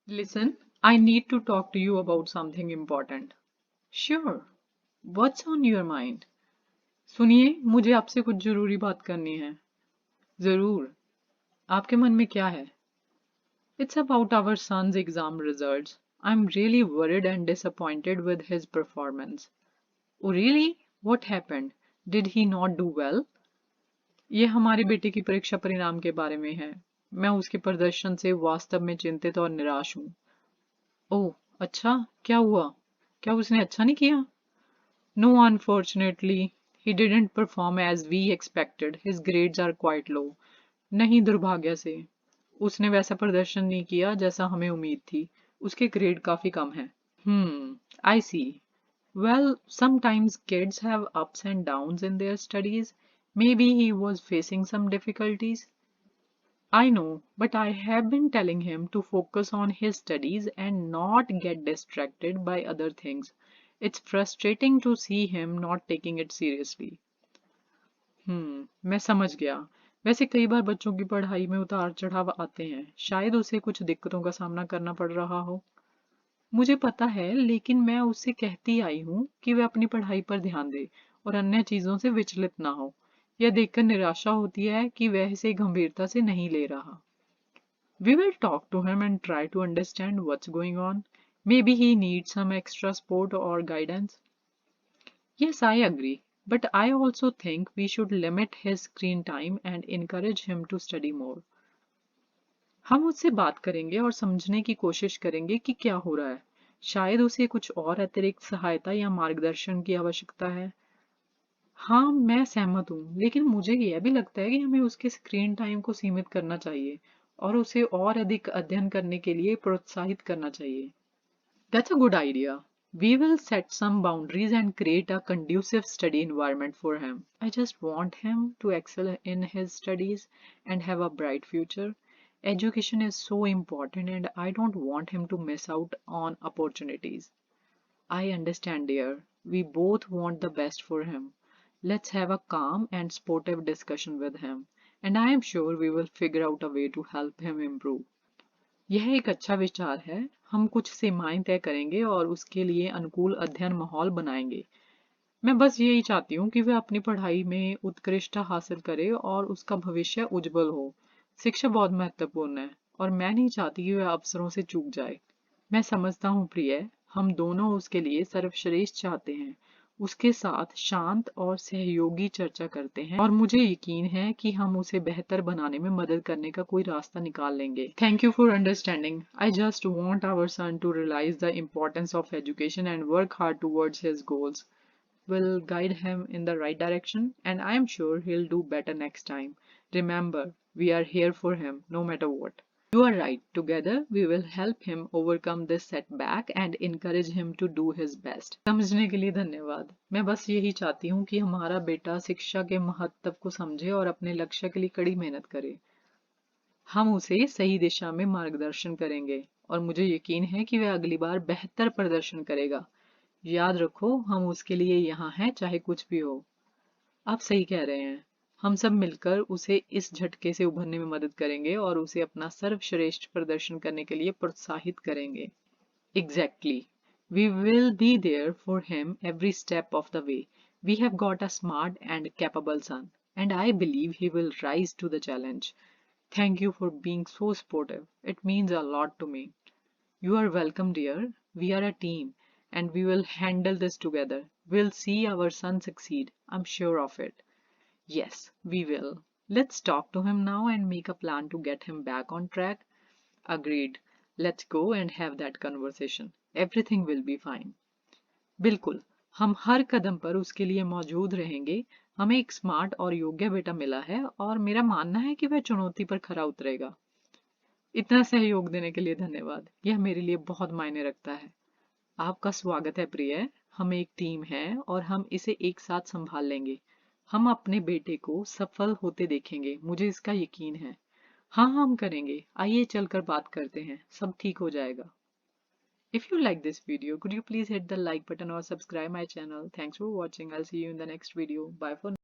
Listen, I need to talk to you about something important. Sure. What's on your mind? सुनिए, मुझे आपसे कुछ जरूरी बात करनी है. जरूर. आपके मन में क्या है? It's about our son's exam results. I'm really worried and disappointed with his performance. Oh really? What happened? Did he not do well? ये हमारे बेटे की परीक्षा परिणाम के बारे में है. मैं उसके प्रदर्शन से वास्तव में चिंतित और निराश हूँ. ओह, अच्छा, क्या हुआ? क्या उसने अच्छा नहीं किया? No, unfortunately, he didn't perform as we expected. His grades are quite low. नहीं, दुर्भाग्य से उसने वैसा प्रदर्शन नहीं किया जैसा हमें उम्मीद थी. उसके ग्रेड काफी कम हैं. I see. Well, sometimes kids have ups and downs in their studies. Maybe he was facing some difficulties. I know, but I have been telling him to focus on his studies and not get distracted by other things. It's frustrating to see him not taking it seriously. मैं समझ गया. वैसे कई बार बच्चों की पढ़ाई में उतार चढ़ाव आते हैं. शायद उसे कुछ दिक्कतों का सामना करना पड़ रहा हो. मुझे पता है, लेकिन मैं उससे कहती आई हूँ कि वह अपनी पढ़ाई पर ध्यान दे और अन्य चीजों से विचलित ना हो. यह देखकर निराशा होती है कि वह इसे गंभीरता से नहीं ले रहा. We will talk to him and try to understand what's going on. Maybe he needs some extra support or guidance. Yes, I agree. But I also think we should limit his screen time and encourage him to study more. हम उससे बात करेंगे और समझने की कोशिश करेंगे कि क्या हो रहा है. शायद उसे कुछ और अतिरिक्त सहायता या मार्गदर्शन की आवश्यकता है. हाँ, मैं सहमत हूँ, लेकिन मुझे यह भी लगता है कि हमें उसके स्क्रीन टाइम को सीमित करना चाहिए और उसे और अधिक अध्ययन करने के लिए प्रोत्साहित करना चाहिए. That's a good idea. We will set some boundaries and create a conducive study environment for him. I just want him to excel in his studies and have a bright future. Education is so important and I don't want him to miss out on opportunities. I understand, dear. We both want the best for him. Let's have a calm and sportive discussion with him, and I am sure we will figure out a way to help him improve. यह एक अच्छा विचार है. हम कुछ सीमाएं तय करेंगे और उसके लिए अनुकूल अध्ययन माहौल बनाएंगे. मैं बस यही चाहती हूँ कि वह अपनी पढ़ाई में उत्कृष्टता हासिल करे और उसका भविष्य उज्जवल हो. शिक्षा बहुत महत्वपूर्ण है और मैं नहीं चाहती कि वह अवसरों से चूक जाए. मैं समझता हूँ प्रिय, हम दोनों उसके लिए सर्वश्रेष्ठ चाहते हैं. उसके साथ शांत और सहयोगी चर्चा करते हैं और मुझे यकीन है कि हम उसे बेहतर बनाने में मदद करने का कोई रास्ता निकाल लेंगे. Thank you for understanding. I just want our son to realise the importance of education and work hard towards his goals. Will guide him in the right direction, and I am sure he'll do better next time. Remember, we are here for him no matter what. You are right. Together, we will help him overcome this setback and encourage him to do his best. समझने के लिए धन्यवाद. मैं बस यही चाहती हूँ कि हमारा बेटा शिक्षा के महत्व को समझे और अपने लक्ष्य के लिए कड़ी मेहनत करे. हम उसे सही दिशा में मार्गदर्शन करेंगे और मुझे यकीन है कि वह अगली बार बेहतर प्रदर्शन करेगा. याद रखो, हम उसके लिए यहाँ हैं चाहे कुछ भी हो. आप सही कह रहे हैं. हम सब मिलकर उसे इस झटके से उभरने में मदद करेंगे और उसे अपना सर्वश्रेष्ठ प्रदर्शन करने के लिए प्रोत्साहित करेंगे. Exactly. We will be there for him every step of the way. We have got a smart and capable son, and I believe he will rise to the challenge. Thank you for being so supportive. It means a lot to me. You are welcome, dear. We are a team, and we will handle this together. We'll see our son succeed. I'm sure of it. Yes, we will. Let's talk to him now and make a plan to get him back on track. Agreed. Let's go and have that conversation. Everything will be fine. बिल्कुल. हम हर कदम पर उसके लिए मौजूद रहेंगे. हमें एक smart और योग्य बेटा मिला है और मेरा मानना है कि वह चुनौती पर खरा उतरेगा. इतना सहयोग देने के लिए धन्यवाद. यह मेरे लिए बहुत मायने रखता है. आपका स्वागत है प्रिय. हम एक टीम है और हम इसे एक साथ संभाल लेंगे. हम अपने बेटे को सफल होते देखेंगे. मुझे इसका यकीन है. हाँ, हम करेंगे. आइए चलकर बात करते हैं. सब ठीक हो जाएगा. If you like this video, could you please hit the like button or subscribe my channel? Thanks for watching. I'll see you in the next video. Bye for now.